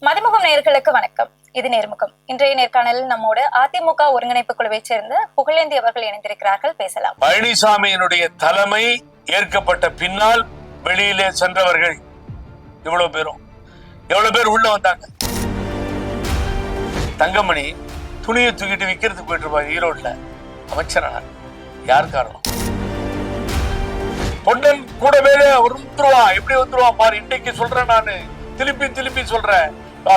மதிமுகம் நேயர்களுக்கு வணக்கம். இது நேர்முகம். இன்றைய நேர்காணலில் நம்மோடு அதிமுக ஒருங்கிணைப்பு குழுவை சேர்ந்த புகழேந்தி அவர்கள் இணைந்திருக்கிறார்கள். பேசலாம். பழனிசாமியினுடைய தலைமை ஏற்கப்பட்ட பின்னால் வெளியிலே சென்றவர்கள் எவ்வளவு பேர் உள்ள வந்தாங்க. தங்கமணி துணியை தூக்கிட்டு விற்கிறதுக்கு போயிட்டு இருப்பாங்க ஈரோடுல. அமைச்சரா யார் காரணம்? பொன்னன் கூட மேலே வந்துருவான். எப்படி வந்துருவான் பாரு. இன்னைக்கு சொல்றேன், நானு திருப்பி சொல்றேன்.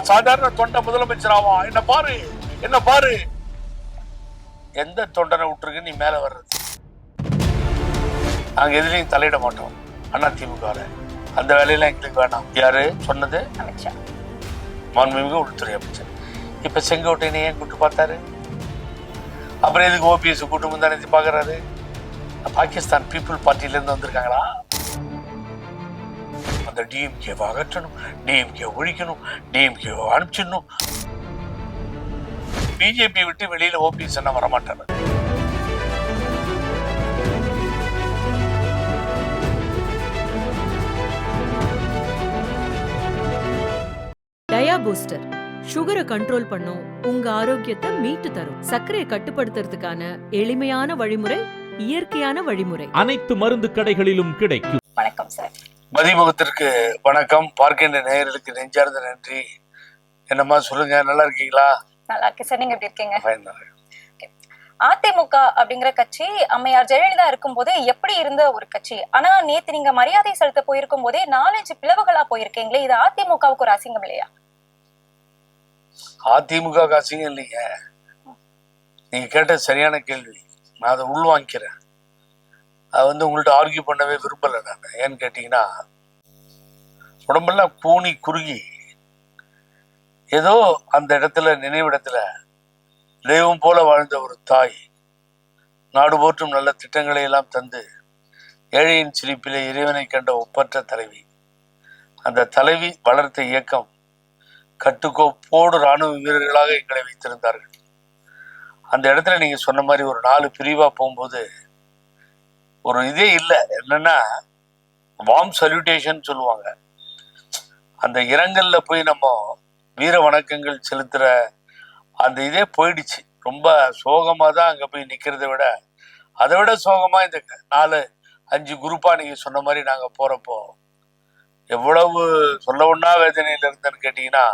சாதாரண தொண்டை முதலமைச்சர் ஆவான். என்ன பாரு. எந்த தொண்டனை விட்டுருக்கு நீ மேல வர்றது? நாங்க எதுலையும் தலையிட மாட்டோம். அதிமுக அந்த வேலையெல்லாம் எங்களுக்கு வேணாம். யாரு சொன்னது? அமைச்சர், மாண்புமிகு உள்துறை அமைச்சர். இப்ப செங்கோட்டையனை ஏன் கூட்டு பார்த்தாரு? அப்புறம் எதுக்கு ஓபிஎஸ் கூட்டு முந்தானத்தை பாக்குறாரு? பாகிஸ்தான் பீப்புள் பார்ட்டில இருந்து வந்திருக்காங்களா? அந்த டிஎம்கே அகற்றணும், டிஎம்கே ஒழிக்கணும், டிஎம்கே அனுப்பிச்சிடணும். பிஜேபி விட்டு வெளியில ஓபிஎஸ் என்ன வரமாட்டாரு. டயா பூஸ்டர் சுகரை கண்ட்ரோல் பண்ணும், உங்க ஆரோக்கியத்தை மீட்டு தரும். சர்க்கரையை கட்டுப்படுத்துறதுக்கான எளிமையான வழிமுறை, இயற்கையான வழிமுறை. அனைத்து மருந்து கடைகளிலும் கிடைக்கும். வணக்கம் சார். மதிமுகத்திற்கு வணக்கம். பார்க்கின்ற நேயர்களுக்கு நெஞ்சார்ந்த நன்றி. என்னம்மா சொல்லுங்க, நல்லா இருக்கீங்களா? நல்லா இருக்கு சார். நீங்க எப்படி இருக்கீங்க? அதிமுக அப்படிங்கிற கட்சி அம்மையார் ஜெயலலிதா இருக்கும் போது எப்படி இருந்த ஒரு கட்சி. ஆனா நேத்து நீங்க மரியாதை செலுத்த போயிருக்கும் போதே 4-5 பிளவுகளா போயிருக்கீங்களே, இது அதிமுகவுக்கு ஒரு அசிங்கம் இல்லையா? அதிமுக அசிங்கம் இல்லைங்க. நீங்க கேட்ட சரியான கேள்வி. நான் அதை உள்வாங்கிக்கிறேன். அது உங்கள்ட்ட ஆர்கியூ பண்ணவே விரும்பல நான். ஏன்னு கேட்டீங்கன்னா, உடம்பெல்லாம் கூனி குறுகி ஏதோ அந்த இடத்துல, நினைவிடத்துல தெய்வம் போல வாழ்ந்த ஒரு தாய், நாடு போற்றும் நல்ல திட்டங்களை எல்லாம் தந்து ஏழையின் சிரிப்பிலே இறைவனை கண்ட ஒப்பற்ற தலைவி. அந்த தலைவி வளர்த்த இயக்கம் கட்டுக்கோப்போடு இராணுவ வீரர்களாக எங்களை வைத்திருந்தார்கள். அந்த இடத்துல நீங்க சொன்ன மாதிரி ஒரு 4 பிரிவா போகும்போது ஒரு இதே இல்லை. என்னன்னா, வார்ம் சல்யூட்டேஷன் சொல்லுவாங்க. அந்த இரங்கல்ல போய் நம்ம வீர வணக்கங்கள் செலுத்துற அந்த இதே போயிடுச்சு. ரொம்ப சோகமா தான் அங்க போய் நிக்கிறத விட, அதை விட சோகமா இந்த 4-5 குரூப்பா நீங்க சொன்ன மாதிரி நாங்க போறப்போ எவ்வளவு சொல்ல ஒண்ணா வேதனையில இருந்தேன்னு கேட்டீங்கன்னா,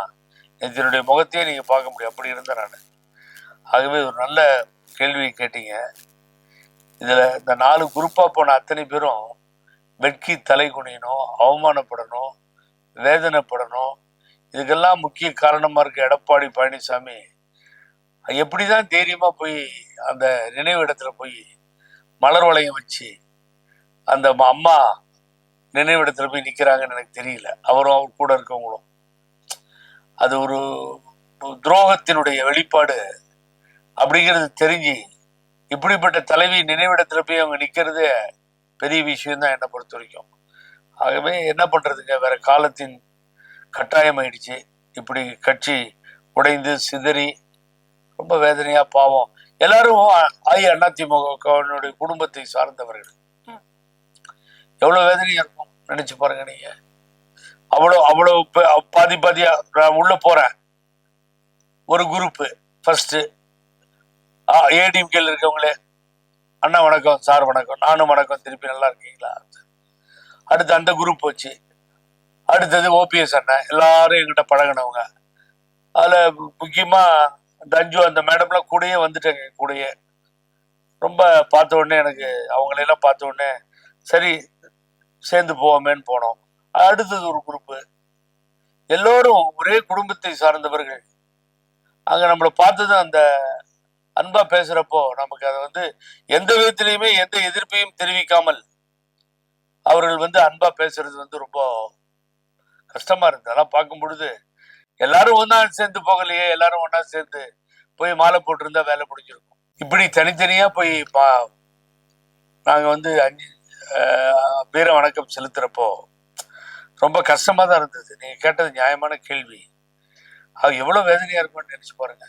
என்னுடைய முகத்தையே நீங்க பார்க்க முடியும். அப்படி இருந்தேன் நான். ஆகவே ஒரு நல்ல கேள்வியை கேட்டீங்க. இதுல இந்த 4 குரூப்பா போன அத்தனை பேரும் வெட்கி தலை குனியணும், அவமானப்படணும், வேதனைப்படணும். இதுக்கெல்லாம் முக்கிய காரணமா இருக்க எடப்பாடி பழனிசாமி எப்படிதான் தைரியமா போய் அந்த நினைவு இடத்துல போய் மலர் வளையம் வச்சு அந்த அம்மா நினைவிடத்துல போய் நிக்கிறாங்கன்னு எனக்கு தெரியல. அவரும் அவர் கூட இருக்கவங்களும். அது ஒரு துரோகத்தினுடைய வெளிப்பாடு அப்படிங்கிறது தெரிஞ்சு இப்படிப்பட்ட தலைவி நினைவிடத்துல போய் அவங்க நிக்கிறது பெரிய விஷயம் தான் என்னை பொறுத்த வரைக்கும். ஆகவே என்ன பண்றதுங்க, வேற காலத்தின் கட்டாயம் ஆயிடுச்சு. இப்படி கட்சி உடைந்து சிதறி ரொம்ப வேதனையா பாவம். எல்லாரும் அதிமுக குடும்பத்தை சார்ந்தவர்கள். எவ்வளவு வேதனையா இருக்கும் நினைச்சு பாருங்க நீங்க. அவ்வளவு பாதியா உள்ள போறேன். ஒரு குரூப் ஃபர்ஸ்ட் ஏடிஎம்கேல இருக்கவங்களே, அண்ணா வணக்கம், சார் வணக்கம், நானும் வணக்கம், திருப்பி நல்லா இருக்கீங்களா? அடுத்து அந்த குரூப் வச்சு, அடுத்தது ஓபிஎஸ் அண்ணன், எல்லாரும் எங்கிட்ட பழகினவங்க. அதுல முக்கியமா அந்த 5 அந்த மேடம்லாம் கூடயே வந்துட்டாங்க. கூடயே ரொம்ப பார்த்த உடனே எனக்கு அவங்களையெல்லாம் பார்த்த உடனே சரி சேர்ந்து போவோமேன்னு போனோம். அடுத்தது ஒரு குரூப்பு, எல்லோரும் ஒரே குடும்பத்தை சார்ந்தவர்கள். அங்க நம்மளை பார்த்தது அந்த அன்பா பேசுறப்போ நமக்கு அதை எந்த விதத்திலையுமே எந்த எதிர்ப்பையும் தெரிவிக்காமல் அவர்கள் அன்பா பேசுறது ரொம்ப கஷ்டமா இருந்தது. அதெல்லாம் பார்க்கும் பொழுது எல்லாரும் ஒன்னா சேர்ந்து போகலையே, எல்லாரும் ஒன்னா சேர்ந்து போய் மாலை போட்டிருந்தா வேலை முடிஞ்சிருக்கும். இப்படி தனித்தனியா போய் நாங்க 5 வீர வணக்கம் செலுத்துறப்போ ரொம்ப கஷ்டமா தான் இருந்தது. நீங்க கேட்டது நியாயமான கேள்வி. அது எவ்வளவு வேதனையா இருக்கும்னு நினைச்சு பாருங்க.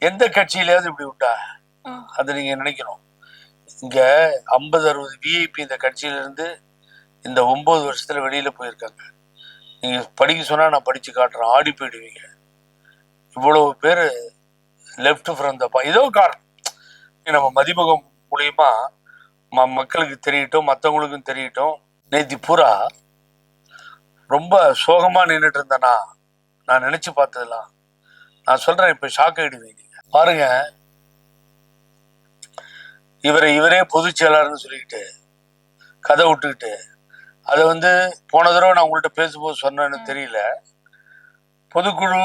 எந்த கட்சியிலாவது இப்படி உண்டா? அதை நீங்க நினைக்கணும். இங்க 50-60 விஐபி இந்த கட்சியில இருந்து இந்த 9 வருஷத்துல வெளியில போயிருக்காங்க. நீங்க படிக்க சொன்னா நான் படிச்சு காட்டுறேன், ஆடி போயிடுவீங்க. இவ்வளவு பேரு லெஃப்ட் ஃப்ரம் த ஏதோ காரணம் நம்ம மதிமுகம் மூலியமா மக்களுக்கு தெரியட்டும், மற்றவங்களுக்கும் தெரியட்டும். நேத்தி பூரா ரொம்ப சோகமா நின்றுட்டு இருந்தேனா, நான் நினைச்சு பார்த்ததெல்லாம் நான் சொல்றேன். இப்ப ஷாக் ஆயிடுவீங்க. பாருங்க, இவரே பொதுச் செயலாளர்னு சொல்லிக்கிட்டு கதை விட்டுக்கிட்டு, அதை போன தடவை நான் உங்கள்கிட்ட பேசும்போது சொன்னேன்னு தெரியல, பொதுக்குழு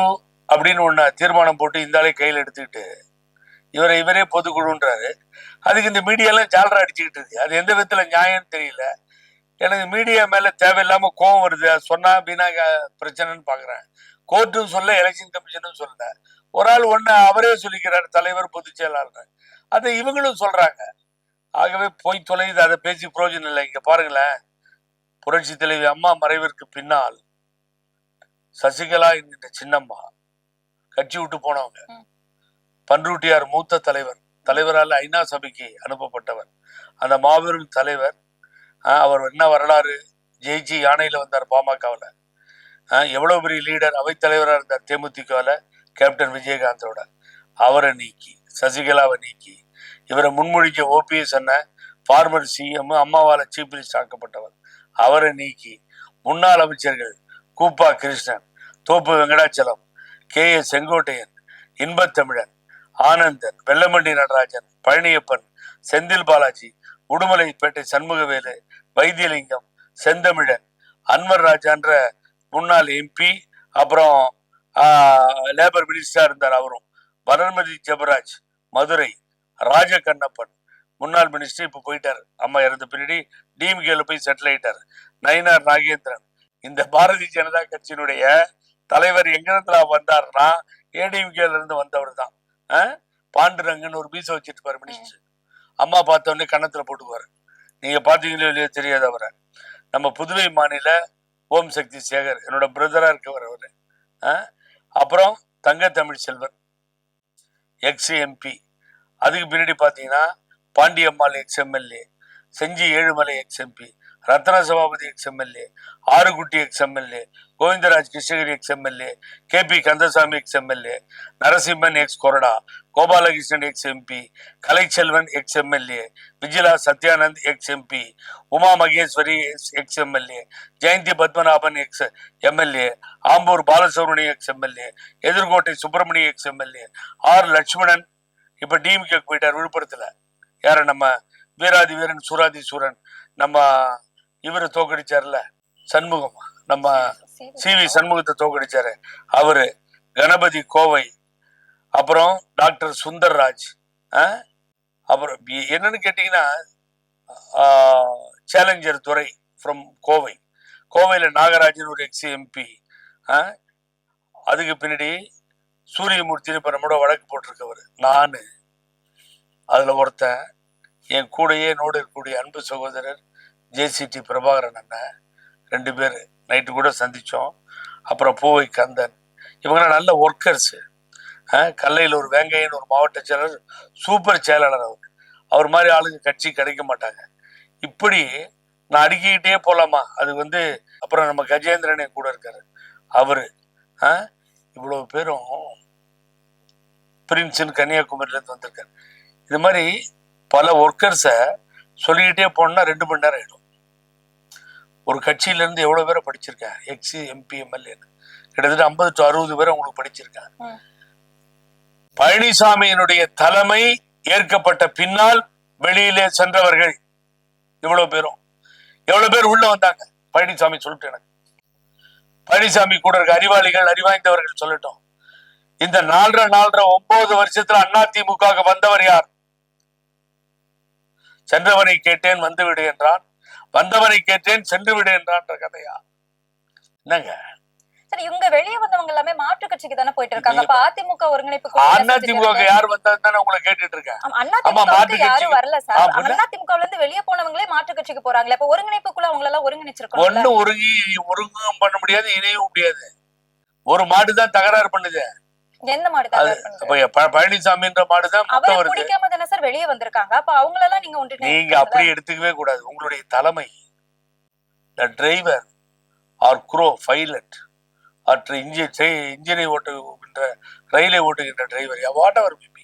அப்படின்னு ஒண்ணு தீர்மானம் போட்டு இந்த ஆளை கையில் எடுத்துக்கிட்டு இவரே பொதுக்குழுன்றாரு. அதுக்கு இந்த மீடியாலாம் ஜாலரா அடிச்சுக்கிட்டு இருக்கு. அது எந்த விதத்துல நியாயம்னு தெரியல. எனக்கு மீடியா மேல தேவையில்லாம கோவம் வருது. அது சொன்னா அப்படின்னா பிரச்சனைன்னு பாக்குறேன். கோர்ட்டும் சொல்ல, எலெக்ஷன் கமிஷனும் சொல்ல. ஒரு ஆள் ஒண்ணு அவரே சொல்லிக்கிறார், தலைவர் பொதுச் செயலாளர். அதை இவங்களும் சொல்றாங்க. ஆகவே போய் தொலைது, அதை பேசி பிரயோஜனம் இல்லை. இங்க பாருங்களேன், புரட்சி தலைவி அம்மா மறைவிற்கு பின்னால் சசிகலா என்கின்ற சின்னம்மா கட்சி விட்டு போனவங்க. பன்ருட்டியார் மூத்த தலைவரால் ஐநா சபைக்கு அனுப்பப்பட்டவர். அந்த மாபெரும் தலைவர். அவர் என்ன வரலாறு, ஜெயிச்சு யானையில வந்தார் பாமகவில். எவ்வளவு பெரிய லீடர், அவைத்தலைவராக இருந்தார் தேமுதிகவில் கேப்டன் விஜயகாந்தோட. அவரை நீக்கி சசிகலாவை நீக்கி இவரை முன்மொழிக்க ஓபிஎஸ் என்ன ஃபார்மர் சிஎம், அம்மாவால சீஃப் மினிஸ்டர் ஆக்கப்பட்டவர். அவரை நீக்கி முன்னாள் அமைச்சர்கள் கூப்பா கிருஷ்ணன், தோப்பு வெங்கடாச்சலம், KA செங்கோட்டையன், இன்பத்தமிழன், ஆனந்தன், வெள்ளமண்டி நடராஜன், பழனியப்பன், செந்தில் பாலாஜி, உடுமலைப்பேட்டை சண்முகவேலு, வைத்தியலிங்கம், செந்தமிழன், அன்வர் ராஜான்ற முன்னாள் MP, அப்புறம் லேபர் மினிஸ்டரா இருந்தார் அவரும், வளர்மதி ஜெபராஜ் மதுரை, ராஜகண்ணப்பன் முன்னாள் மினிஸ்டர், இப்ப போயிட்டார் அம்மா இறந்த பின்னாடி DMK போய் செட்டில் ஆயிட்டார். நயினார் நாகேந்திரன். இந்த பாரதிய ஜனதா கட்சியினுடைய தலைவர் எங்கிருந்து வந்தாருன்னா ADMK இருந்து வந்தவர் தான். பாண்டுரங்கன் ஒரு பீச வச்சிட்டு பாரு மினிஸ்டர். அம்மா பார்த்த உடனே கன்னத்துல போட்டுக்குவாரு. நீங்க பாத்தீங்களோ இல்லையோ தெரியாது அவரை. நம்ம புதுவை மாநில ஓம் சக்தி சேகர் என்னோட பிரதரா இருக்கவர் அவரு. அப்புறம் தங்க தமிழ் செல்வன் ex-MP. அதுக்கு பின்னாடி பாத்தீங்கன்னா Pandiammal ex-MLA, Gingee Ezhumalai ex-MP, Ratna Sabapathi ex-MLA, Arukutty ex-MLA, Govindaraj Krishnagiri ex-MLA, KP Kandasamy ex-MLA, Narasimhan ex-கொறடா, Gopalakrishnan ex-MP, Kalaiselvan ex-MLA, Vijila Sathyananth ex-MP, Uma Maheswari ex-MLA, Jayanthi Padmanabhan ex-MLA, Ambur Balasubramaniam ex-MLA, Ethirkottai Subramaniam ex-MLA, R Lakshmanan இப்ப DMK போயிட்டார் விழுப்புரத்துல. யார நம்ம வீராதி வீரன் சூராதி சூரன், நம்ம இவரை தோக்கடிச்சார்ல சண்முகம், நம்ம CV சண்முகத்தை தோக்கடிச்சாரு அவரு, கணபதி கோவை, அப்புறம் டாக்டர் சுந்தர்ராஜ். அப்புறம் என்னன்னு கேட்டீங்கன்னா சேலஞ்சர் துறை ஃப்ரம் கோவை, கோவையில நாகராஜன் ஒரு ex-MP. அதுக்கு பின்னாடி சூரியமூர்த்தி இப்ப நம்மளோட வழக்கு போட்டிருக்கவர் நானு. அதுல ஒருத்தன் என் கூடையே நோடு இருக்கக்கூடிய அன்பு சகோதரர் JCT பிரபாகரன் அண்ணன், 2 பேர் நைட்டு கூட சந்திச்சோம். அப்புறம் பூவை கந்தன், இவங்க நல்ல ஒர்க்கர்ஸ். கல்லையில் ஒரு வேங்கையன் ஒரு மாவட்ட செயலர், சூப்பர் செயலாளர். அவர் மாதிரி ஆளுங்க கட்சி கிடைக்க மாட்டாங்க. இப்படி நான் அடுக்கிக்கிட்டே போலாமா. அது அப்புறம் நம்ம கஜேந்திரன் கூட இருக்காரு அவரு. இவ்வளவு பேரும் பிரின்ஸ்னு கன்னியாகுமரியில இருந்து வந்திருக்காரு. இது மாதிரி பல ஒர்க்கர்ஸை சொல்லிக்கிட்டே போனா 2 மணி நேரம் ஆயிடும். ஒரு கட்சியில இருந்து எவ்வளவு பேரை படிச்சிருக்கேன், ex-MP MLA கிட்டத்தட்ட 50 to 60 பேரை உங்களுக்கு படிச்சிருக்கேன். பழனிசாமியினுடைய தலைமை ஏற்கப்பட்ட பின்னால் வெளியிலே சென்றவர்கள் இவ்வளவு பேரும், எவ்வளவு பேர் உள்ள வந்தாங்க பழனிசாமி சொல்லிட்டு, எனக்கு பழனிசாமி கூட இருக்க அறிவாளிகள் அறிவாய்ந்தவர்கள் சொல்லட்டும். இந்த 9 வருஷத்துல அதிமுக வந்தவர் யார்? சென்றவனை கேட்டேன் வந்து விடு என்றான், வந்தவனை கேட்டேன் சென்று விடு என்றான்ற கதையா என்னங்க? சரி, இவங்க வெளியே வந்தவங்க எல்லாமே மாற்று கட்சிக்கு தானே போயிட்டு இருக்காங்க. அப்ப அதிமுக ஒருங்கிணைப்பு அதிமுக யார் வந்தான்னு உங்களை கேட்டுட்டு இருக்கேன். யாரும் வரல சார். அதிமுகல இருந்து வெளியே போனவங்களே மாற்று கட்சிக்கு போறாங்களே. அப்ப ஒருங்கிணைப்புக்குள்ள அவங்க எல்லாம் ஒருங்கிணைச்சிருக்கோம். ஒண்ணு ஒருங்கும் பண்ண முடியாது, இணையவும் முடியாது. ஒரு மாடுதான் தகராறு பண்ணுது. எந்த மாடு தகராறு பண்ணுது? பழனிசாமின்ற மாடுதான் பிடிக்காம தானே சார் வெளியே வந்திருக்காங்க. அப்ப அவங்க எல்லாம் நீங்க அப்படி எடுத்துக்கவே கூடாது. உங்களுடைய தலைமை, டிரைவர் ஆர் க்ரோ பைலட் ஆற்று இன்ஜினை ஓட்டுகின்ற ரயிலை ஓட்டுகின்ற டிரைவர் வாட் எவர் மேபி,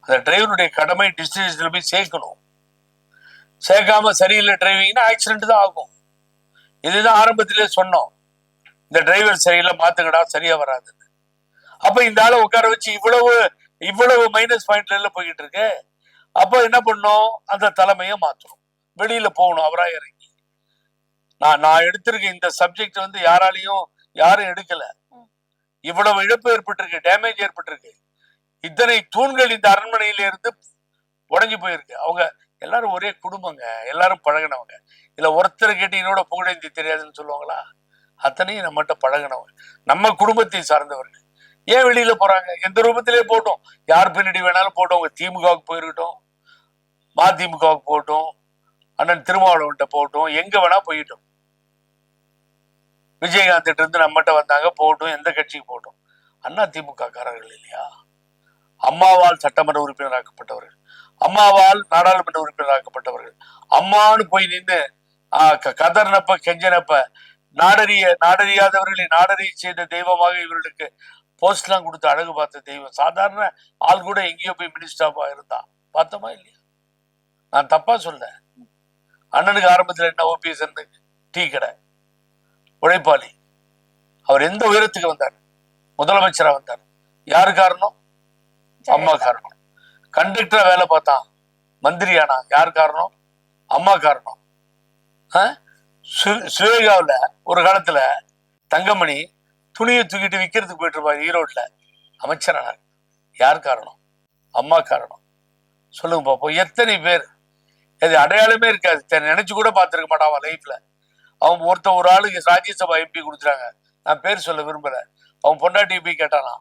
அந்த டிரைவருடைய கடமை டெஸ்டினேஷன்ல போய் சேர்க்கணும். சேர்க்காம சரியில்லை டிரைவிங்னா ஆக்சிடென்ட் தான் ஆகும். இதுதான் ஆரம்பத்திலே சொன்னோம், இந்த டிரைவர் சரியில்லை மாத்துங்கடா, சரியா வராது. அப்ப இந்த ஆளை உட்கார வச்சு இவ்வளவு மைனஸ் பாயிண்ட்ல போய்கிட்டு இருக்கு. அப்ப என்ன பண்ணும், அந்த தலைமையை மாத்தணும், வெளியில போகணும் அவரா இறங்கி. நான் எடுத்திருக்கேன் இந்த சப்ஜெக்ட் யாரும் எடுக்கல. இவ்வளவு இழப்பு ஏற்பட்டிருக்கு, டேமேஜ் ஏற்பட்டிருக்கு. இத்தனை தூண்கள் இந்த அரண்மனையில இருந்து உடஞ்சி போயிருக்கு. அவங்க எல்லாரும் ஒரே குடும்பங்க, எல்லாரும் பழகினவங்க. இல்ல ஒருத்தர் கேட்டு என்னோட புகழேந்தி தெரியாதுன்னு சொல்லுவாங்களா? அத்தனையும் நம்மகிட்ட பழகினவங்க, நம்ம குடும்பத்தை சார்ந்தவர்கள். ஏன் வெளியில போறாங்க? எந்த ரூபத்திலே போட்டோம், யார் பின்னாடி வேணாலும் போட்டோம். அவங்க திமுகவுக்கு போயிருக்கட்டும், மதிமுகவுக்கு போட்டோம், அண்ணன் திருமாவளவன்ட்ட போட்டோம், எங்க வேணா போயிட்டோம். விஜயகாந்த் இருந்து நம்மகிட்ட வந்தாங்க, போட்டோம். எந்த கட்சிக்கு போட்டோம்? அண்ணா திமுக காரர்கள் இல்லையா? அம்மாவால் சட்டமன்ற உறுப்பினராக்கப்பட்டவர்கள், அம்மாவால் நாடாளுமன்ற உறுப்பினராக்கப்பட்டவர்கள், அம்மான்னு போய் நின்று கதர்னப்ப கெஞ்சனப்ப நாடறியாதவர்களை நாடறி செய்த தெய்வமாக இவர்களுக்கு போஸ்ட் எல்லாம் கொடுத்து அழகு பார்த்த தெய்வம். சாதாரண ஆள் கூட எங்கேயோ போய் மினிஸ்டராக இருந்தா பார்த்தோமா இல்லையா? நான் தப்பா சொல்ல. அண்ணனுக்கு ஆரம்பத்தில் என்ன ஓபிஎஸ் டீ கடை உழைப்பாளி. அவர் எந்த உயரத்துக்கு வந்தார்? முதலமைச்சரா வந்தார். யாரு காரணம்? அம்மா காரணம். கண்டக்டரா வேலை பார்த்தான், மந்திரி ஆனா யார் காரணம்? அம்மா காரணம். சுவேகாவில் ஒரு காலத்துல தங்கமணி துணியை தூக்கிட்டு விற்கிறதுக்கு போயிட்டு இருப்பாரு ஈரோட்ல, அமைச்சரானார். யார் காரணம்? அம்மா காரணம். சொல்லுங்க பாப்போம். எத்தனை பேர் அது அடையாளமே இருக்காது, நினைச்சு கூட பார்த்திருக்க மாட்டான் லைஃப்ல. அவன் ஒரு ஆளுக்கு ராஜ்யசபா எம்பி கொடுத்துறாங்க, நான் பேர் சொல்ல விரும்பல. அவன் பொண்டாட்டி போய் கேட்டானா,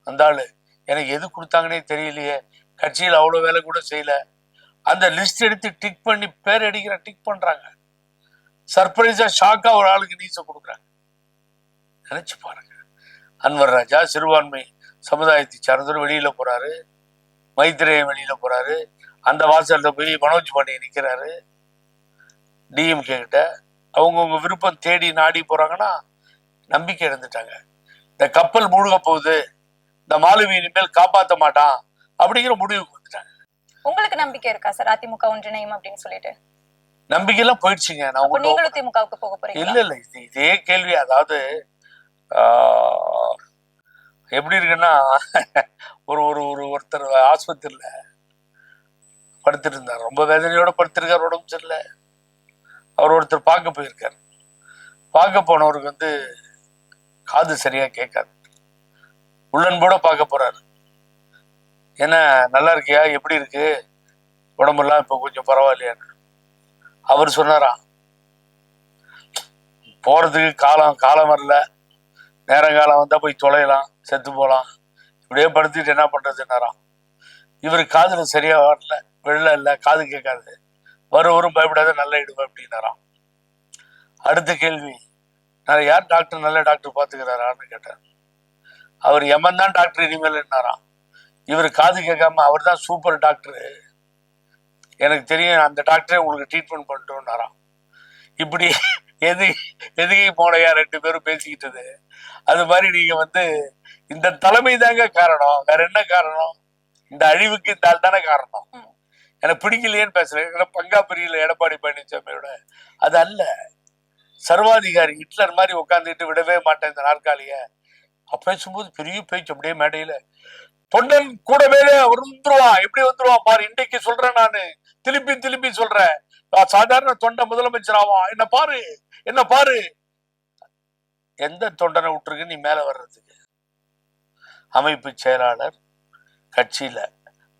அந்த ஆளு எனக்கு எது கொடுத்தாங்கன்னே தெரியலையே, கட்சியில் அவ்வளவு வேலை கூட செய்யல. அந்த லிஸ்ட் எடுத்து டிக் பண்ணி பேர் அடிக்கிற டிக் பண்றாங்க. சர்ப்ரைஸா ஷாக்கா ஒரு ஆளுக்கு நீச கொடுக்குறாங்க. நினைச்சு பாருங்க. அன்வர் ராஜா சிறுபான்மை சமுதாயத்தை சார்ந்தவர் வெளியில போறாரு, மைத்திரேயன் வெளியில போறாரு, அந்த வாசல்ல போய் மனோஜ் பாண்டியன் நிக்கிறாரு. டிஎம்கே கிட்ட அவங்கவுங்க விருப்பம் தேடி நாடி போறாங்கன்னா நம்பிக்கை இழந்துட்டாங்க. இந்த கப்பல் மூழ்க போகுது, இந்த மாலுமி இனிமேல் காப்பாற்ற மாட்டான் அப்படிங்கிற முடிவுக்கு வந்துட்டாங்க. உங்களுக்கு நம்பிக்கை இருக்கா சார் அதிமுக ஒன்றிணையும் அப்படின்னு சொல்லிட்டு? நம்பிக்கை எல்லாம் போயிடுச்சுங்க. நான் நீங்களும் திமுகவுக்கு போக போறீங்க? இல்ல இதே கேள்வி. அதாவது எப்படி இருக்குன்னா, ஒருத்தர் ஆஸ்பத்திரியில படுத்துட்டு இருந்தார், ரொம்ப வேதனையோட படுத்திருக்கார், உடம்பு சரியில்லை. அவர் ஒருத்தர் பார்க்க போயிருக்காரு. பார்க்க போனவருக்கு காது சரியா கேட்காது. உள்ளன்போட பார்க்க போறாரு. என்ன நல்லா இருக்கியா, எப்படி இருக்கு உடம்பெல்லாம், இப்ப கொஞ்சம் பரவாயில்லையான்னு. அவர் சொன்னாரா, போறதுக்கு காலம் வரல, நேரங்காலம் வந்தா போய் தொலையலாம், செத்து போலாம், இப்படியே படுத்துட்டு என்ன பண்றதுன்னாராம். இவரு காதுல சரியா வரல, வெள்ளம் இல்லை, காது கேட்காது, வரும் பயப்படாத நல்லா இடுவேன் அப்படின்னாராம். அடுத்த கேள்வி, நான் யார் டாக்டர், நல்ல டாக்டர் பாத்துக்கிறாரான்னு கேட்டார். அவர் எமன் தான் டாக்டர் இனிமேல் என்னாராம். இவர் காது கேட்காம அவர் தான் சூப்பர் டாக்டரு, எனக்கு தெரியும், அந்த டாக்டரே உங்களுக்கு ட்ரீட்மெண்ட் பண்ணிட்டோம்னாராம். இப்படி எதுகை போனையா ரெண்டு பேரும் பேசிக்கிட்டது. அது மாதிரி நீங்க இந்த தலைமை தாங்க காரணம், வேற என்ன காரணம்? இந்த அழிவுக்கு இந்த ஆள் தானே காரணம். எனக்கு பிடிக்கலையேன்னு பேசுறேன், பங்கா பிரியல எடப்பாடி பழனிசாமியோட. அது அல்ல, சர்வாதிகாரி ஹிட்லர் மாதிரி உட்காந்துட்டு விடவே மாட்டேன் இந்த நாற்காலிய. பேசும்போது பெரிய பேச்சு, அப்படியே மேடையில தொண்டன் கூட மேலே வந்துருவான், எப்படி வந்துருவான் பாரு, இன்றைக்கு சொல்றேன், நானு திருப்பி சொல்றேன், சாதாரண தொண்டை முதலமைச்சர் ஆவான், என்ன பாரு. எந்த தொண்டனை விட்டுருக்கு நீ மேல வர்றதுக்கு? அமைப்பு செயலாளர் கட்சியில,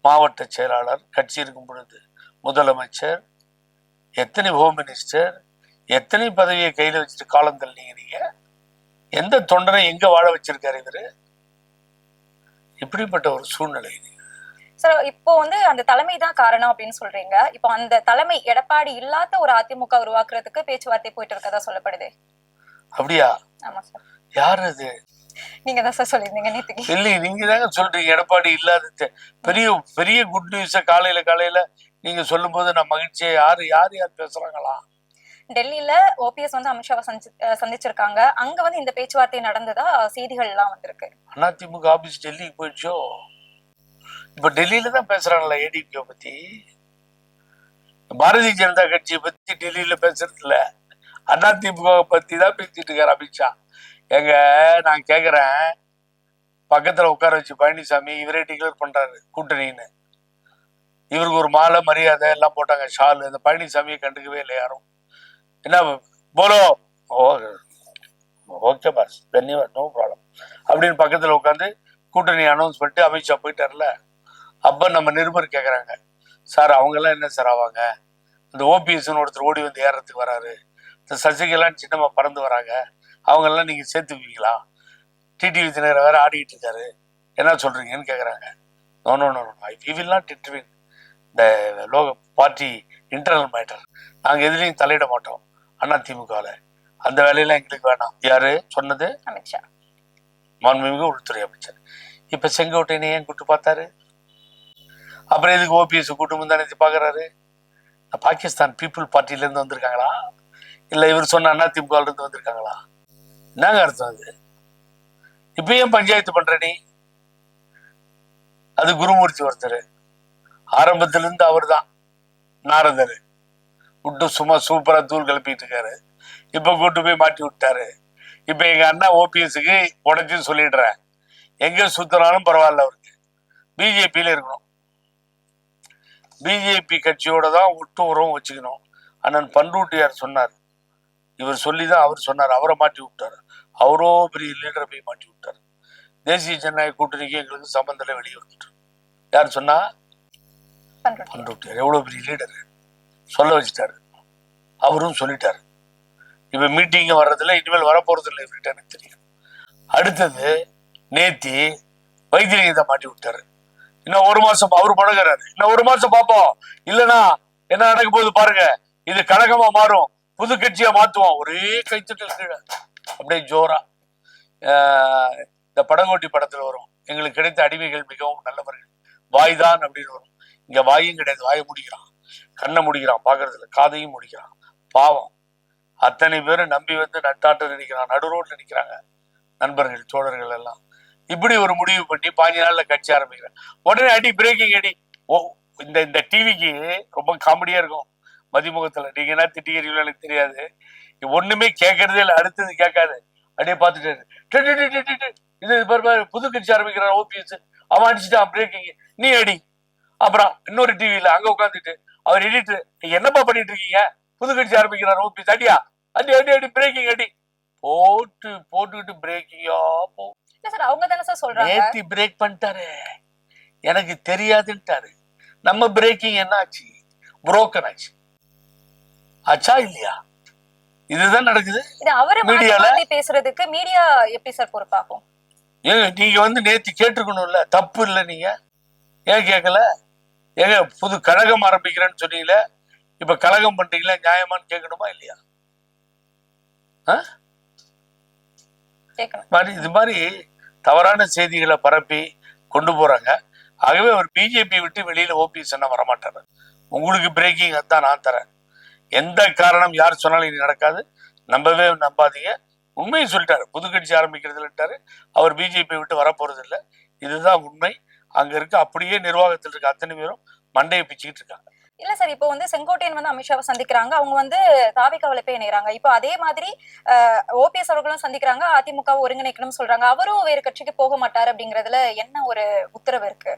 மாவட்ட செயலாளர் கட்சி இருக்கும் பொழுது, முதலமைச்சர், எத்தனை ஹோம் மினிஸ்டர், எத்தனை பதவியை கையில வச்சுட்டு காலம் தள்ளீங்க நீங்க? எந்த தொண்டனை எங்க வாழ வச்சிருக்காரு இவரு? இப்படிப்பட்ட ஒரு சூழ்நிலை. சார் இப்போ அந்த தலைமை தான் காரணம் அப்படின்னு சொல்றீங்க. இப்போ அந்த தலைமை எடப்பாடி இல்லாத ஒரு அதிமுக உருவாக்குறதுக்கு பேச்சுவார்த்தை போயிட்டு இருக்கதா சொல்லப்படுது. அப்படியா? ஆமா சார். யாரு அது? நீங்க தான் சார் சொல்லிருந்தீங்க நேத்துக்கு. இல்ல, நீங்க தாங்க சொல்றீங்க எடப்பாடி இல்லாத. பெரிய பெரிய குட் நியூஸ காலையில நீங்க சொல்லும் போது நான் மகிழ்ச்சியா, யார் பேசுறாங்களா? டெல்லியில ஓபிஎஸ் வந்து அமித்ஷாவை சந்திச்சிருக்காங்க. அங்க வந்து இந்த பேச்சுவார்த்தை நடந்ததா செய்திகள் எல்லாம் வந்திருக்கு. அதிமுக ஆபீஸ் டெல்லிக்கு போயிடுச்சோ? இப்ப டெல்லியில தான் பேசுறாங்களா ஏடிஎம்கே பத்தி? பாரதிய ஜனதா கட்சியை பத்தி டெல்லியில பேசுறது இல்ல, அதிமுக பத்தி தான் பேசிட்டு இருக்காரு அமித்ஷா. எங்க நான் கேக்குறேன், பக்கத்துல உட்கார வச்சு பழனிசாமி இவரே டிக்ளேர் பண்றாரு கூட்டணின்னு. இவருக்கு ஒரு மாலை மரியாதை எல்லாம் போட்டாங்க, ஷால். இந்த பழனிசாமியை கண்டுக்கவே இல்லை யாரும். என்ன போலோ, ஓகே பாஸ், தன்யவாத், நோ ப்ராப்ளம் அப்படின்னு பக்கத்துல உட்காந்து கூட்டணி அனௌன்ஸ் பண்ணிட்டு அமித்ஷா போயிட்டார்ல. அப்ப நம்ம நிருபர் கேக்குறாங்க, சார் அவங்க எல்லாம் என்ன சார் ஆவாங்க? இந்த ஓபிஎஸ்ன்னு ஒருத்தர் ஓடி வந்து ஏறதுக்கு வராரு, இந்த சசிகலான்னு சின்னமா பறந்து வராங்க, அவங்க எல்லாம் நீங்க சேர்த்துக்குவீங்களா? டிடிவி தினகரன் வேற ஆடிக்கிட்டு இருக்காரு, என்ன சொல்றீங்கன்னு கேக்குறாங்க. No no no, we will not intervene இந்த லோக பார்ட்டி இன்டர்னல் மேட்டர். நாங்க எதுலையும் தலையிட மாட்டோம் அதிமுகல, அந்த வேலையெல்லாம் எங்களுக்கு வேணாம். யாரு சொன்னது? அமித்ஷா, மாண்புமிகு உள்துறை அமைச்சர். இப்ப செங்கோட்டையனை ஏன் கூட்டு பார்த்தாரு? அப்புறம் எதுக்கு ஓபிஎஸ் கூட்டு முந்தானத்தை பாக்குறாரு? பாகிஸ்தான் பீப்புள் பார்ட்டில இருந்து வந்திருக்காங்களா, இல்ல இவர் சொன்ன அதிமுக இருந்து வந்திருக்காங்களா? என்னங்க அர்த்தம் அது? இப்ப ஏன் பஞ்சாயத்து பண்ற நீ? அது குருமூர்த்தி ஒருத்தர், ஆரம்பத்துல இருந்து அவர் தான் நாரதர், விட்டு சும்மா சூப்பரா தூள் கிளப்பிட்டு இருக்காரு. இப்ப கூட்டு போய் மாட்டி விட்டாரு. இப்ப எங்க அண்ணா ஓபிஎஸ்க்கு உடச்சு சொல்லிடுறேன், எங்க சுத்தினாலும் பரவாயில்ல, அவருக்கு பிஜேபியில இருக்கணும், பிஜேபி கட்சியோட தான் ஒட்டு உறவும் வச்சுக்கணும். அண்ணன் பண்ருட்டியார் சொன்னார், இவர் சொல்லிதான் அவர் சொன்னார், அவரை மாட்டி விட்டாரு. அவரோ பெரிய லீடரை போய் மாட்டி விட்டாரு. தேசிய ஜனநாயக கூட்டணிக்கு எங்களுக்கு சம்பந்தம் வெளியே வந்துட்டு. யார் சொன்னா? பண்ருட்டியார். எவ்வளவு பெரிய லீடர் சொல்ல வச்சுட்டாரு, அவரும் சொல்லிட்டாரு. இப்ப மீட்டிங் வர்றதுல இனிமேல் வரப்போறது இல்லை இவர்கிட்ட, எனக்கு தெரியும். அடுத்தது நேத்தி வைத்தியலிங்கத்தை மாட்டி விட்டாரு. இன்னும் ஒரு மாசம் அவரு பழகிறாரு, இன்னும் ஒரு மாசம் பார்ப்போம், இல்லைன்னா என்ன நடக்க போகுது பாருங்க, இது கழகமா மாறும், புது கட்சியா மாத்துவோம். ஒரே கைத்தட்டல் கீழே அப்படியே ஜோரா. இந்த படங்கோட்டி படத்துல வரும், எங்களுக்கு கிடைத்த அடிமைகள் மிகவும் நல்லவர்கள், வாய்தான் அப்படின்னு வரும். இங்க வாயும் கிடையாது, வாயை முடிக்கிறான், கண்ணை முடிக்கிறான், பாக்குறதுல காதையும் முடிக்கிறான். பாவம், அத்தனை பேரும் நம்பி வந்து நட்டாட்டு நினைக்கிறான், நடு ரோட்ல நிக்கிறாங்க நண்பர்கள் தோழர்கள் எல்லாம். இப்படி ஒரு முடிவு பண்ணி 15 நாள்ல கட்சி ஆரம்பிக்கிறேன். உடனே அடி, பிரேக்கிங் அடி. இந்த டிவிக்கு ரொம்ப காமெடியா இருக்கும் மதிமுகத்துல. நீங்க என்ன திட்டிக்கிறீங்களோ எனக்கு தெரியாது, ஒண்ணுமே கேட்கறதே இல்லை, அடுத்தது கேட்காது, அப்படியே பார்த்துட்டு இது புது கட்சி ஆரம்பிக்கிறான் ஓபிஎஸ், அவன் அடிச்சுட்டான் பிரேக்கிங், நீ அடி. அப்புறம் இன்னொரு டிவியில அங்க உட்காந்துட்டு அவர் எடிட்டர், என்னப்பா பண்ணிட்டு இருக்கீங்க, புது கட்சி ஆரம்பிக்கிறார் ஓபிஎஸ், அடியா, அடி அடி அடி, பிரேக்கிங் அடி. போட்டுக்கிட்டு பிரேக்கிங்கா போ. அவங்க தானே சார் சொல்றாங்க, நேத்தி பிரேக் பண்ணிட்டாரு, எனக்கு தெரியாதுன்ட்டாரு. நம்ம பிரேக்கிங் என்ன ஆச்சு? புரோக்கன் ஆச்சு. ஆச்சா இல்லையா? இதுதான் நடக்குது. மீடியால பேசுறதுக்கு மீடியா எப்படி சார் பொறுப்பாகும்? ஏங்க நீங்க வந்து நேத்தி கேட்டுக்கணும்ல, தப்பு இல்லை, நீங்க ஏன் கேட்கல? ஏங்க புது கழகம் ஆரம்பிக்கிறேன்னு சொன்னீங்களே, இப்ப கழகம் பண்றீங்களா, நியாயமான்னு கேட்கணுமா இல்லையா? இது மாதிரி தவறான செய்திகளை பரப்பி கொண்டு போறாங்க. ஆகவே அவர் பிஜேபி விட்டு வெளியில ஓபிஎஸ் என்ன வரமாட்டாரு. உங்களுக்கு பிரேக்கிங் அதான் நான் தரேன், எந்த காரணம் யார் சொன்னாலும் இது நடக்காது, நம்பவே நம்பாதீங்க. உண்மையை சொல்லிட்டாரு, புது கட்சி ஆரம்பிக்கிறதுலட்டாரு, அவர் பிஜேபி விட்டு வரப்போறது இல்லை, இதுதான் உண்மை. அங்க இருக்க அப்படியே நிர்வாகத்தில் இருக்க அத்தனை பேரும் மண்டையை பிச்சுக்கிட்டு இருக்காங்க. இல்ல சார், இப்போ வந்து செங்கோட்டையன் வந்து அமித்ஷாவை சந்திக்கிறாங்க, அவங்க வந்து தாவிகாவில போய் இணைகிறாங்க. இப்போ அதே மாதிரி ஓபிஎஸ் அவர்களும் சந்திக்கிறாங்க, அதிமுக ஒருங்கிணைக்கணும்னு சொல்றாங்க. அவரும் வேறு கட்சிக்கு போக மாட்டாரு அப்படிங்கறதுல என்ன ஒரு உத்தரவு இருக்கு?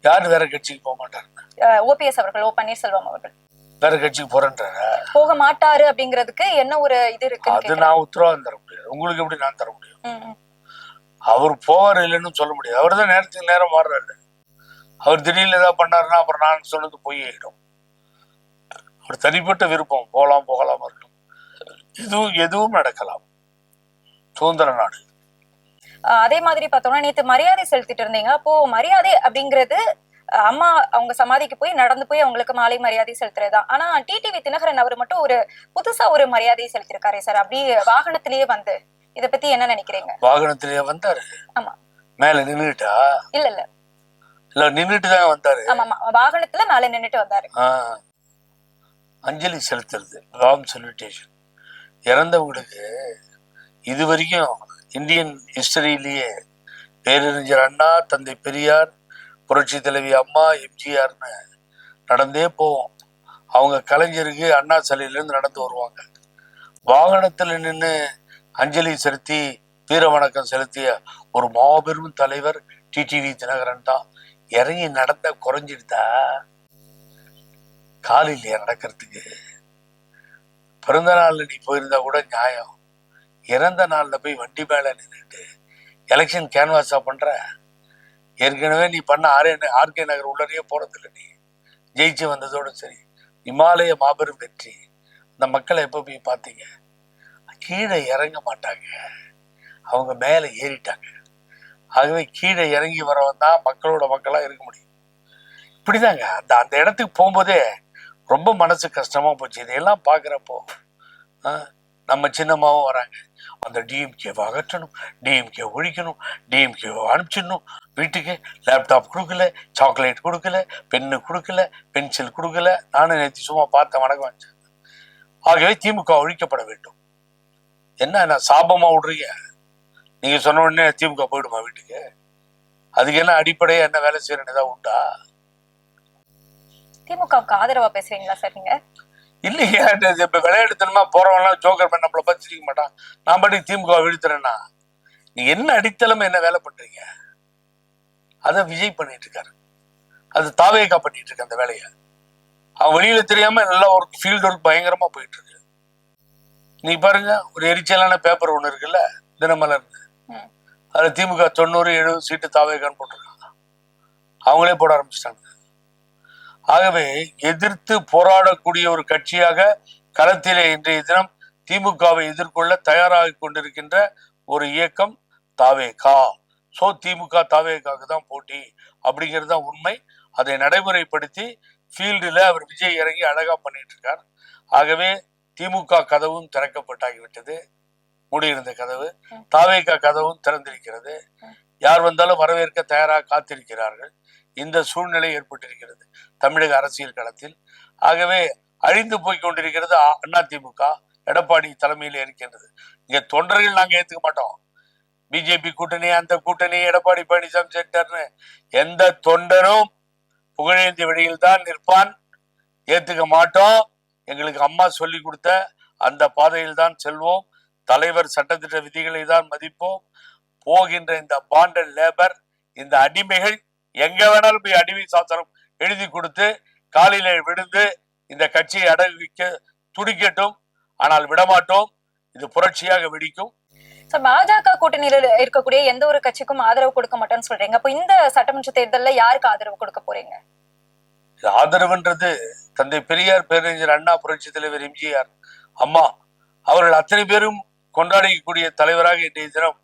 யாரு வேற கட்சிக்கு போக மாட்டாரு? ஓபிஎஸ் அவர்கள், ஓ பன்னீர்செல்வம் அவர்கள் வேற கட்சிக்கு போறேன்றாரு, போக மாட்டாரு அப்படிங்கிறதுக்கு என்ன ஒரு இது இருக்கு? அது நான் உத்தரவாதம் தர முடியாது, உங்களுக்கு எப்படி நான் தர முடியும்? அவர் போவார் இல்லைன்னு சொல்ல முடியாது, அவர் தான் நேரத்துக்கு நேரம் மாறுறாரு. அவர் திடீர்னு ஏதாவது பண்ணாருன்னா அப்புறம் நான் சொன்னது பொய் ஆயிடும். அவர் தனிப்பட்ட விருப்பம், போகலாம் போகலாம் இருக்கும், எதுவும் நடக்கலாம், சுதந்திர நாடு. அதே மாதிரி பார்த்தோம்னா நேத்து மரியாதை செலுத்திட்டு இருந்தீங்க. அப்போ மரியாதை அப்படிங்கிறது அம்மா அவங்க சமாதிக்கு போய் நடந்து போய் அவங்களுக்கு மாலை மரியாதை செலுத்துறதுதான். ஆனா டிடிவி தினகரன் அவர் மட்டும் ஒரு புதுசா ஒரு மரியாதையை செலுத்திருக்காரு சார், அப்படி வாகனத்திலேயே வந்து. இத பத்தி என்ன நினைக்கிறீங்க? வாகனத்திலேயே வந்தாரு? ஆமா. மேல நின்னுட்டா? இல்ல இல்ல இல்ல, நின்னுட்டு தான் வந்தாரு. ஆமா, வாகனத்துல மேல நின்னுட்டு வந்தாரு. அஞ்சலி செலுத்துறது, வார்ம் சல்யூட்டேஷன். இறந்தவங்களுக்கு இது வரைக்கும் இந்தியன் ஹிஸ்டரியிலேயே பேரறிஞர் அண்ணா, தந்தை பெரியார், புரட்சி தலைவி அம்மா, எம்ஜிஆர்னு நடந்தே போவோம். அவங்க கலைஞருக்கு அண்ணா சிலையிலேருந்து நடந்து வருவாங்க. வாகனத்தில் நின்று அஞ்சலி செலுத்தி வீர வணக்கம் செலுத்திய ஒரு மாபெரும் தலைவர் டிடிவி தினகரன் தான். இறங்கி நடந்த குறைஞ்சிடுதா? காலையில நடக்கிறதுக்கு பிறந்த நாள்ல நீ போயிருந்தா கூட நியாயம். இறந்த நாள்ல போய் வண்டி மேல நின்றுட்டு எலெக்ஷன் கேன்வாஸா பண்ற. ஏற்கனவே நீ பண்ண ஆர்கே நகர் உள்ளரையே போறதில்லை. நீ ஜெயிச்சு வந்ததோட சரி. இமாலய மாபெரும் வெற்றி. அந்த மக்களை எப்ப போய் பார்த்தீங்க? கீழே இறங்க மாட்டாங்க, அவங்க மேல ஏறிட்டாங்க. ஆகவே கீழே இறங்கி வரவன் தான் மக்களோட மக்களா இருக்க முடியும். இப்படிதாங்க அந்த அந்த இடத்துக்கு போகும்போதே ரொம்ப மனசு கஷ்டமா போச்சு. இதையெல்லாம் பாக்குறப்போ நம்ம சின்னம்மாவும் வராங்க. அந்த டிஎம்கேவை அகற்றணும், டிஎம்கே ஒழிக்கணும், டிஎம்கே அனுப்பிச்சிடணும். வீட்டுக்கு லேப்டாப் கொடுக்கல, சாக்லேட் கொடுக்கல, பென்னு கொடுக்கல, பென்சில் கொடுக்கல. நானும் நேற்று சும்மா பார்த்த வணக்கம் வச்சேன். ஆகவே திமுக ஒழிக்கப்பட வேண்டும். என்ன சாபமா விடுறீங்க? நீங்க சொன்ன உடனே திமுக போயிடுமா வீட்டுக்கு? அதுக்கு என்ன அடிப்படையா என்ன வேலை செய்யறேன்னு ஏதாவது உண்டா? திமுகவுக்கு ஆதரவா பேசுறீங்களா சார் நீங்க? இல்லையா, இப்ப விளையாடுத்தனமா போறவங்களாம் ஜோக்கர் பண்ண நம்மளை பத்தி சிரிக்க மாட்டான். நான் பாட்டி திமுக வீழ்த்துறேன்னா நீ என்ன அடித்தளம் என்ன வேலை பண்றீங்க? அத விஜய் பண்ணிட்டு இருக்காரு, அது தாவேகா பண்ணிட்டு இருக்கு அந்த வேலையை. அவன் வெளியில தெரியாம நல்லா ஒரு ஃபீல்டு ஒர்க் பயங்கரமா போயிட்டு இருக்கு. நீ பாருங்க, ஒரு எரிச்சலான பேப்பர் ஒண்ணு இருக்குல்ல, தினமலர்னு, அதுல திமுக 90-70 சீட்டு தாவேகான்னு போட்டிருக்காங்க. அவங்களே போட ஆரம்பிச்சிட்டாங்க. ஆகவே எதிர்த்து போராடக்கூடிய ஒரு கட்சியாக களத்திலே இன்றைய தினம் திமுகவை எதிர்கொள்ள தயாராகி கொண்டிருக்கின்ற ஒரு இயக்கம் தாவேகா. சோ திமுக தாவேகாவுக்கு தான் போட்டி அப்படிங்கிறது தான் உண்மை. அதை நடைமுறைப்படுத்தி ஃபீல்டுல அவர் விஜய் இறங்கி அழகா பண்ணிட்டு இருக்கார். ஆகவே திமுக கதவும் திறக்கப்பட்டாகிவிட்டது. மூடியிருந்த கதவு, தாவேகா கதவும் திறந்திருக்கிறது. யார் வந்தாலும் வரவேற்க தயாராக காத்திருக்கிறார்கள். இந்த சூழ்நிலை ஏற்பட்டிருக்கிறது தமிழக அரசியல் களத்தில். ஆகவே அழிந்து போய் கொண்டிருக்கிறது அதிமுக எடப்பாடி தலைமையில் இருக்கின்றது. இங்க தொண்டர்கள் நாங்க ஏத்துக்க மாட்டோம். பிஜேபி கூட்டணி, அந்த கூட்டணி, எடப்பாடி பழனிசாமி சென்டர்னு எந்த தொண்டரும் புகழேந்தி வழியில் தான் நிற்பான். ஏத்துக்க மாட்டோம். எங்களுக்கு அம்மா சொல்லி கொடுத்த அந்த பாதையில் தான் செல்வோம். தலைவர் சட்டத்திட்ட விதிகளை தான் மதிப்போம். போகின்ற இந்த பாண்டட் லேபர், இந்த அடிமைகள் எங்க வேணாலும் போய் அடிமை சாசனம் எழுதி கொடுத்து காலில விழுந்து இந்த கட்சியை அடவிக்க துடிக்கட்டும். ஆனால் விடமாட்டோம். இது புரட்சியாக வெடிக்கும். பாஜக கூட்டணியில இருக்கக்கூடிய எந்த ஒரு கட்சிக்கும் ஆதரவு கொடுக்க மாட்டேன்னு சொல்றீங்க. அப்ப இந்த சட்டமன்ற தேர்தல்ல யாருக்கு ஆதரவு கொடுக்க போறீங்க? ஆதரவுன்றது தந்தை பெரியார், பேரறிஞர் அண்ணா, புரட்சி தலைவர் எம்ஜிஆர், அம்மா அவர்கள் அத்தனை பேரும் கொண்டாடக்கூடிய தலைவராக இன்றைய தினம்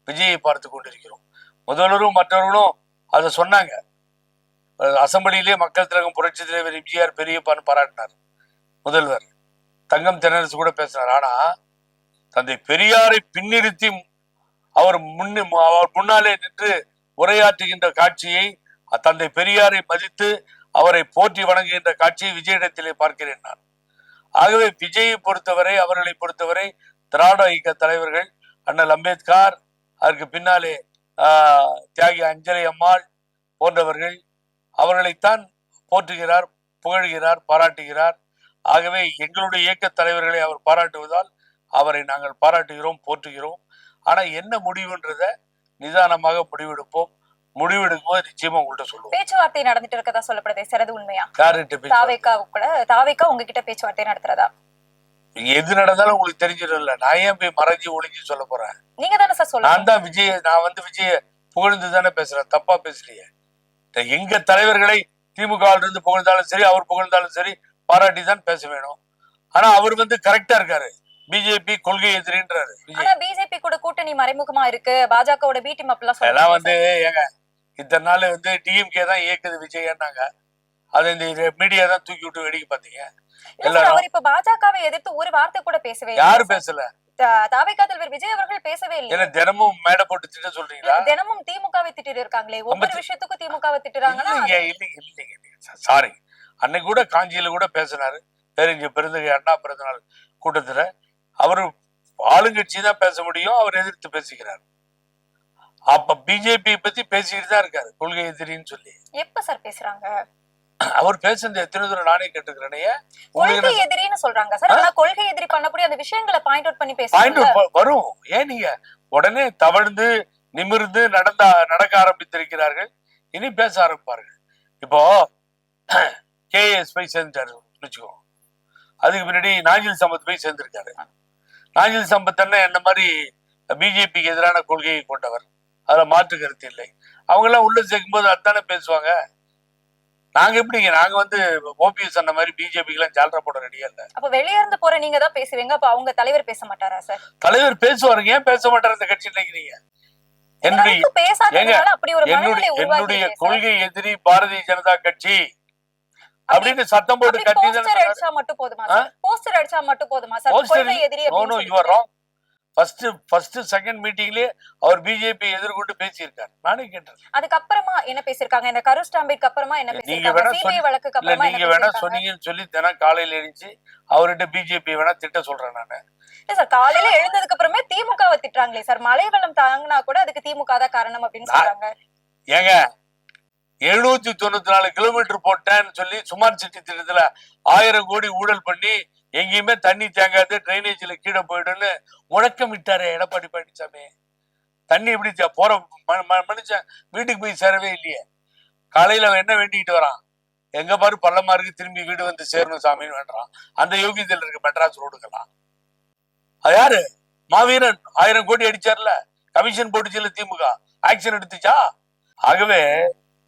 விஜயை பார்த்து கொண்டிருக்கிறோம். முதல்வரும் மற்றவர்களும் அதை சொன்னாங்க. அசம்பிளியிலே மக்கள் திலகம் புரட்சி தலைவர் எம்ஜிஆர் பெரியப்பான்னு பாராட்டினார். முதல்வர் தங்கம் தென்னரசு கூட பேசினார். ஆனா தந்தை பெரியாரை பின்னிறுத்தி அவர் முன்னாலே நின்று உரையாற்றுகின்ற காட்சியை, தந்தை பெரியாரை மதித்து அவரை போற்றி வணங்குகின்ற காட்சியை விஜயிடத்திலே பார்க்கிறேன் நான். ஆகவே விஜயை பொறுத்தவரை, அவர்களை பொறுத்தவரை திராவிட இயக்க தலைவர்கள் அண்ணல் அம்பேத்கர், அதற்கு பின்னாலே தியாகி அஞ்சலி அம்மாள் போன்றவர்கள் அவர்களைத்தான் போற்றுகிறார், புகழ்கிறார், பாராட்டுகிறார். ஆகவே எங்களுடைய இயக்க தலைவர்களை அவர் பாராட்டுவதால் அவரை நாங்கள் பாராட்டுகிறோம், போற்றுகிறோம். ஆனா என்ன முடிவுன்றத நிதானமாக முடிவெடுப்போம். முடிவெடுக்கும் போது நிச்சயமா உங்கள்கிட்ட சொல்லுவோம். பேச்சுவார்த்தை நடந்துட்டு இருக்கதா சொல்லப்படுது சார், அது உண்மையா? தாவேகா உங்ககிட்ட பேச்சுவார்த்தை நடத்துறதா? எது நடந்தாலும் உங்களுக்கு தெரிஞ்சிடல. நான் ஏன் போய் மறைஞ்சு ஒளிஞ்சு சொல்ல போறேன்? நீங்க தானே சார் சொல்லுங்க. நான் தான் விஜய், நான் வந்து விஜய புகழ்ந்து தானே பேசுறேன், தப்பா பேசலையே. எங்க தலைவர்களை திமுக இருந்து புகழ்ந்தாலும் சரி, அவர் புகழ்ந்தாலும் சரி, பாராட்டி தான் பேச வேணும். ஆனா அவர் வந்து கரெக்டா இருக்காரு. பிஜேபி கொள்கை எதிரின்றாரு. பிஜேபி கூட கூட்டணி மறைமுகமா இருக்கு, பாஜகவோட பி டீம் அப்பெல்லாம் எல்லாம் வந்து ஏங்க இத்தனை நாள் வந்து டிஎம்கே தான் இயக்குது விஜய்னாங்க. அதை இந்த மீடியா தான் தூக்கி விட்டு வேடிக்கை பாத்தீங்க. எல்லாரும் இப்ப பாஜகவை எதிர்த்து ஒரு வார்த்தை கூட பேசவே யாரு பேசல. தாவேகா தலைவர் விஜய் அவர்கள் பேசவே இல்லை. தினமும் மேடை போட்டு திட்ட சொல்றீங்களா? தினமும் திமுகவை திட்டிட்டு இருக்காங்களே, ஒவ்வொரு விஷயத்துக்கும் திமுகவை திட்டுறாங்கன்னா. இல்லைங்க, சாரி, அன்னைக்கு கூட காஞ்சியில கூட பேசினாரு. பேரறிஞர் பெருந்தகை அண்ணா பிறந்தநாள் கூட்டத்துல அவரு ஆளுங்கட்சி தான் பேச முடியும், அவர் எதிர்த்து பேசுகிறார். அப்ப பிஜேபி பத்தி பேசிக்கிட்டு தான் இருக்காரு, கொள்கை எதிரின்னு சொல்லி. எப்ப சார் பேசுறாங்க? அவர் பேசுறது எத்தனை தூரம் நானே கேட்டுக்கிறேனே. கொள்கை எதிரின்னு சொல்றாங்க சார். ஆனா கொள்கை எதிரி பண்ணக்கூடிய அந்த விஷயங்களை பாயிண்ட் அவுட் பண்ணி பேசுறாங்க. வரும். ஏன் நீங்க உடனே தவழ்ந்து நிமிர்ந்து நடக்க ஆரம்பித்திருக்கிறார்கள், இனி பேச ஆரம்பிப்பார்கள். இப்போ கேஎஸ் போய் சேர்ந்துட்டாரு வச்சுக்கோ, அதுக்கு பின்னாடி நாஞ்சில் சம்பத் போய் சேர்ந்திருக்காரு. நாஞ்சில் சம்பத் என்ன மாதிரி பிஜேபிக்கு எதிரான கொள்கையை கொண்டவர், அதுல மாற்று கருத்து இல்லை. அவங்க எல்லாம் உள்ள சேர்க்கும் போது அதுதானே பேசுவாங்க. நாங்க எப்படிங்க, நாங்க ஓபிஎஸ் சொன்ன மாதிரி பிஜேபிக்கு எல்லாம் ஜால்ரா போட ரெடியா இல்ல. அப்ப வெளியே இருந்து போற நீங்க தான் பேசுவீங்க, அப்ப அவங்க தலைவர் பேச மாட்டாரா சார்? தலைவர் பேசுவாருங்க, ஏன் பேச மாட்டாரு இந்த கட்சி நினைக்கிறீங்க? என்னுடைய கொள்கை எதிரி பாரதிய ஜனதா கட்சி அப்படின்னு சத்தம் போட்டு கட்டி அடிச்சா மட்டும் போதுமா சார்? போஸ்டர் அடிச்சா மட்டும் போதுமா சார்? கொள்கை எதிரி ஃபர்ஸ்ட் செகண்ட் மீட்டிங்லயே அவர் பிஜேபி எதிர்கொண்டு பேசியிருக்காரு. நானே கேட்டேன். அதுக்கப்புறமா என்ன பேசிருக்காங்க? இந்த கரு ஸ்டாம்பிற்கு அப்புறமா என்ன பேசிருக்காங்க? சிபிஐ வழக்குக்கு அப்புறமா நீங்க வேணா சொன்னீங்கன்னு சொல்லி தினம் காலையில எழுந்துச்சு அவர்கிட்ட பிஜேபி வேணா திட்ட சொல்றேன் நானு. இல்ல சார், காலையில எழுந்ததுக்கு அப்புறமே திமுகவை திட்டுறாங்களே சார். மழை வெள்ளம் தாங்கினா கூட அதுக்கு திமுக தான் காரணம் அப்படின்னு சொல்றாங்க. ஏங்க 794 கிலோமீட்டர் போட்டேன்னு சொல்லி சுமார் சிட்டி திட்டத்துல 1000 கோடி ஊழல் பண்ணி எங்கேயுமே தண்ணி தேங்காது, டிரைனேஜ்ல கீழே போயிடுன்னு முழக்கம் விட்டாரு எடப்பாடி பழனிசாமி. தண்ணி எப்படி போற மனுஷன் வீட்டுக்கு போய் சேரவே இல்லையே. காலையில அவன் என்ன வேண்டிக்கிட்டு வரான், எங்க பாரு பள்ளமா இருக்கு, திரும்பி வீடு வந்து சேரணும் சாமின்னு வேண்டான். அந்த யோகியத்தில் இருக்கு மெட்ராஸ் ரோடுக்கெல்லாம். அது யாரு? மாவீரன் 1000 கோடி அடிச்சார்ல, கமிஷன் போட்டுச்சுல திமுக, ஆக்ஷன் எடுத்துச்சா? ஆகவே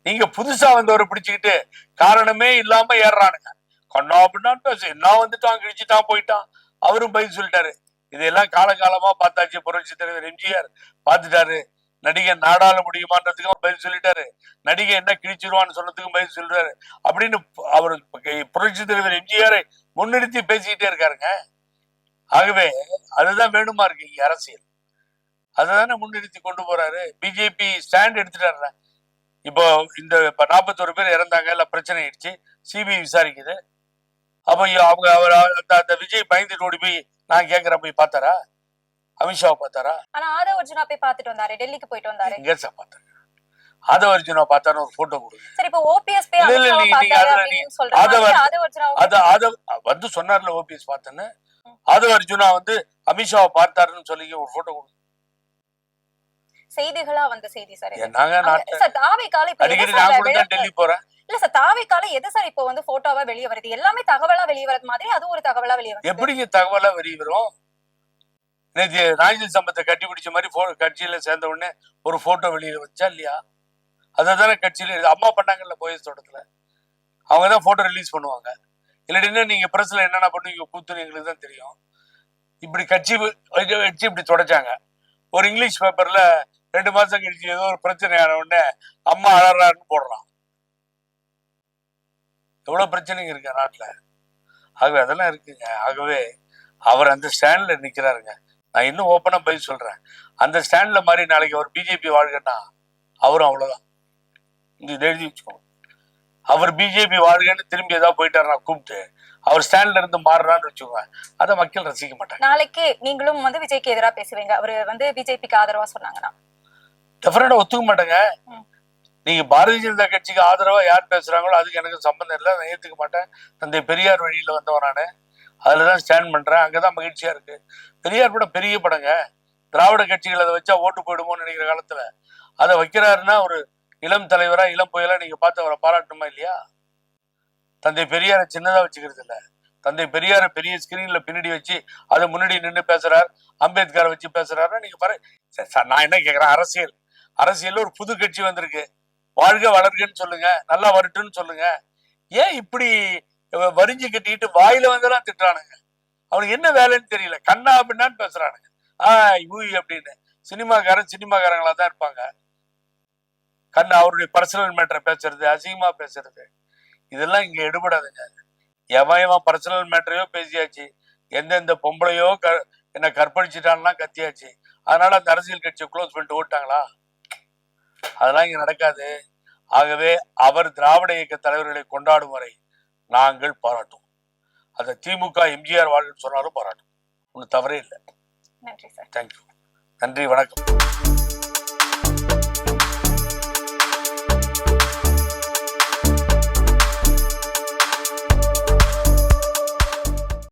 நீங்க புதுசா வந்தவரை பிடிச்சுக்கிட்டு காரணமே இல்லாம ஏறானுங்க. கண்ணா அப்படின்னான்னு பேசு, நான் வந்துட்டான் கிழிச்சுட்டான் போயிட்டான். அவரும் பதில் சொல்லிட்டாரு. இதெல்லாம் காலகாலமா பார்த்தாச்சு. புரட்சி தலைவர் எம்ஜிஆர் பார்த்துட்டாரு. நடிகை நாடாள முடியுமான்றதுக்கும் பதில் சொல்லிட்டாரு, நடிகை என்ன கிழிச்சிருவான்னு சொன்னதுக்கும் பதில் சொல்றாரு. அப்படின்னு அவர் புரட்சி தலைவர் எம்ஜிஆரை முன்னிறுத்தி பேசிக்கிட்டே இருக்காருங்க. ஆகவே அதுதான் வேணுமா இருக்கு இங்க அரசியல், அதுதானே முன்னிறுத்தி கொண்டு போறாரு. பிஜேபி ஸ்டாண்ட் எடுத்துட்டாரு. இப்போ இந்த 41 பேர் இறந்தாங்க, இல்ல பிரச்சனை ஆயிடுச்சு, சிபிஐ விசாரிக்குது. அப்ப அவங்க அந்த விஜய் பயந்துட்டு ஓடி போய் நான் கேக்குறேன் போய் பார்த்தாரா? அமித்ஷாவை பார்த்தாரா? ஆனா ஆதவ அர்ஜுனா போய் பார்த்துட்டு வந்தாரு, டெல்லிக்கு போயிட்டு வந்தாரு. எங்க சார் பார்த்தாங்க? ஆதவ அர்ஜுனா பார்த்தாரு, ஒரு போட்டோ கொடுங்க. சரி, இப்போ ஓபிஎஸ் போய் அமித்ஷாவை பார்த்தாரு அப்படின்னு சொல்றாங்க. ஆதவ அர்ஜுனா வந்து சொன்னார்ல ஓபிஎஸ் பார்த்தேன்னு. ஆதவ அர்ஜுனா அமித்ஷாவை பார்த்தாருன்னு சொல்லி ஒரு போட்டோ கொடுங்க. செய்திகளா வந்த செய்தி சார். அடிக்கடி நான் கூட தான் டெல்லி போறேன். இல்ல சார், தாவேக்கால எது சார் இப்போ போட்டோவா வெளியே வருது? எல்லாமே தகவலா வெளியே வரது மாதிரி அது ஒரு தகவலா வெளியே வருது. எப்படிங்க தகவலா வெளியே வரும்? நேற்று நாஞ்சில் சம்பத்தை கட்டி பிடிச்ச மாதிரி கட்சியில சேர்ந்த உடனே ஒரு போட்டோ வெளியில வச்சா இல்லையா? அதானே கட்சியில அம்மா பண்ணாங்கல்ல போயஸ் தோட்டத்துல, அவங்கதான் போட்டோ ரிலீஸ் பண்ணுவாங்க. இல்லாட்டினா நீங்க பிரஸ்ல என்னென்ன பண்ணுவீங்க கூத்துன்னு எங்களுக்கு தான் தெரியும். இப்படி கட்சி வச்சு இப்படி தொடச்சாங்க. ஒரு இங்கிலீஷ் பேப்பர்ல 2 மாசம் கழிச்சு ஏதோ ஒரு பிரச்சனை ஆன உடனே அம்மா அழறாருன்னு போடுறான். எவ்வளவு பிரச்சனைங்க இருக்கு நாட்டுல. ஆகவே அதெல்லாம் இருக்குங்க. ஆகவே அவர் அந்த ஸ்டாண்ட்ல நிக்கிறாருங்க. நான் இன்னும் ஓப்பனா போய் சொல்றேன், அந்த ஸ்டாண்ட்ல மாதிரி நாளைக்கு அவர் பிஜேபி வாழ்கன்னா அவரும் அவ்வளவுதான். இங்க எழுதி வச்சுக்கோங்க. அவர் பிஜேபி வாழ்கன்னு திரும்பி ஏதாவது போயிட்டாருன்னா கூப்பிட்டு அவர் ஸ்டாண்ட்ல இருந்து மாறுறான்னு வச்சுக்கோங்க, அதை மக்கள் ரசிக்க மாட்டாங்க. நாளைக்கு நீங்களும் விஜய்க்கு எதிராக பேசுவீங்க, அவரு பிஜேபிக்கு ஆதரவா சொன்னாங்கன்னா? டெஃபினட்டா ஒத்துக்க மாட்டேங்க. நீங்க பாரதிய ஜனதா கட்சிக்கு ஆதரவா யார் பேசுறாங்களோ அதுக்கு எனக்கு சம்பந்தம் இல்லை, நான் ஏத்துக்க மாட்டேன். தந்தை பெரியார் வழியில வந்தவன் நானு, அதுலதான் ஸ்டாண்ட் பண்றேன். அங்கதான் மகிழ்ச்சியா இருக்கு. பெரியார் படம் பெரிய படங்க. திராவிட கட்சிகள் அதை வச்சா ஓட்டு போயிடுமோன்னு நினைக்கிற காலத்துல அதை வைக்கிறாருன்னா ஒரு இளம் தலைவரா இளம் புயலா நீங்க பார்த்து அவரை பாராட்டணுமா இல்லையா? தந்தை பெரியாரை சின்னதா வச்சுக்கிறது இல்ல, தந்தை பெரியாரை பெரிய ஸ்கிரீன்ல பின்னாடி வச்சு அதை முன்னாடி நின்று பேசுறாரு, அம்பேத்கரை வச்சு பேசுறாருன்னா நீங்க பாரு. நான் என்ன கேக்குறேன், அரசியல்ல ஒரு புது கட்சி வந்திருக்கு, வாழ்க வளர்கன்னு சொல்லுங்க, நல்லா வரட்டுன்னு சொல்லுங்க. ஏன் இப்படி வரிஞ்சு கட்டிட்டு வாயில வந்தெல்லாம் திட்டுறானுங்க? அவனுக்கு என்ன வேலைன்னு தெரியல, கண்ணா அப்படின்னான்னு பேசுறானுங்க. அப்படின்னு சினிமாக்காரங்களா தான் இருப்பாங்க. கண்ணா அவருடைய பர்சனல் மேட்டரை பேசுறது, அசிங்கமா பேசுறது, இதெல்லாம் இங்க எடுபடாதுங்க. எவன் பர்சனல் மேட்டரையோ பேசியாச்சு, எந்தெந்த பொம்பளையோ என்ன கற்பழிச்சுட்டான்லாம் கத்தியாச்சு. அதனால அந்த அரசியல் கட்சியை க்ளோஸ் பண்ணிட்டு ஓட்டாங்களா? அதெல்லாம் இங்க நடக்காது. ஆகவே அவர் திராவிட இயக்க தலைவர்களை கொண்டாடும் வரை நாங்கள் பாராட்டுவோம். அதை திமுக எம்ஜிஆர் வாழ்ன்னு சொன்னாலும் பாராட்டும். ஒன்றும் தவறே இல்லை. நன்றி சார். தேங்க்யூ. நன்றி, வணக்கம்.